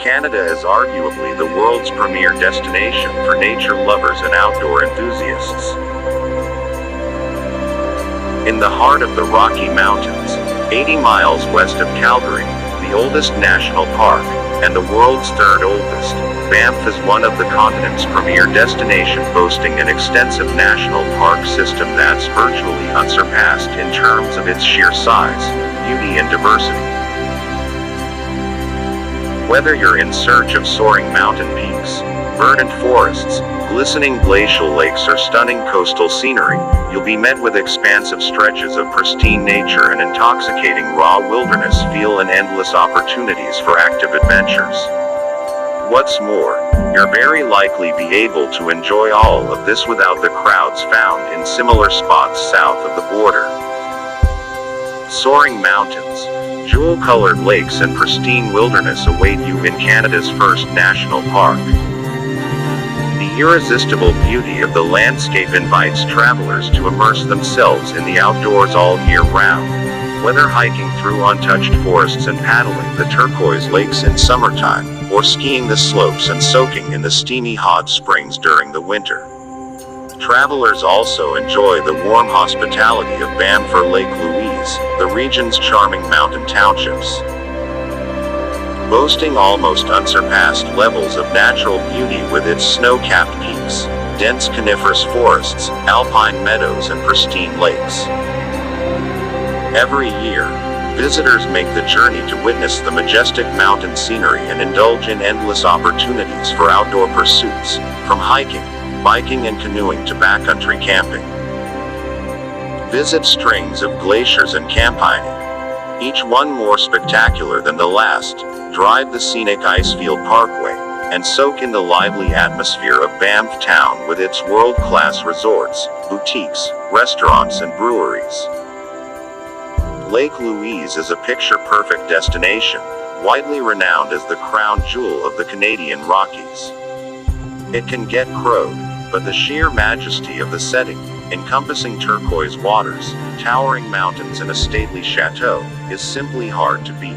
Canada is arguably the world's premier destination for nature lovers and outdoor enthusiasts. In the heart of the Rocky Mountains, 80 miles west of Calgary, the oldest national park, and the world's third oldest, Banff is one of the continent's premier destinations, boasting an extensive national park system that's virtually unsurpassed in terms of its sheer size, beauty and diversity. Whether you're in search of soaring mountain peaks, verdant forests, glistening glacial lakes or stunning coastal scenery, you'll be met with expansive stretches of pristine nature and intoxicating raw wilderness feel and endless opportunities for active adventures. What's more, you'll very likely be able to enjoy all of this without the crowds found in similar spots south of the border. Soaring mountains, jewel-colored lakes and pristine wilderness await you in Canada's first national park. The irresistible beauty of the landscape invites travelers to immerse themselves in the outdoors all year round, whether hiking through untouched forests and paddling the turquoise lakes in summertime, or skiing the slopes and soaking in the steamy hot springs during the winter. Travelers also enjoy the warm hospitality of Banff or Lake Louise, the region's charming mountain townships. Boasting almost unsurpassed levels of natural beauty with its snow-capped peaks, dense coniferous forests, alpine meadows and pristine lakes. Every year, visitors make the journey to witness the majestic mountain scenery and indulge in endless opportunities for outdoor pursuits, from hiking, biking and canoeing to backcountry camping. Visit strings of glaciers and campini, each one more spectacular than the last, drive the scenic Icefield Parkway, and soak in the lively atmosphere of Banff town with its world-class resorts, boutiques, restaurants and breweries. Lake Louise is a picture-perfect destination, widely renowned as the crown jewel of the Canadian Rockies. It can get crowded, but the sheer majesty of the setting, encompassing turquoise waters, towering mountains and a stately chateau, is simply hard to beat.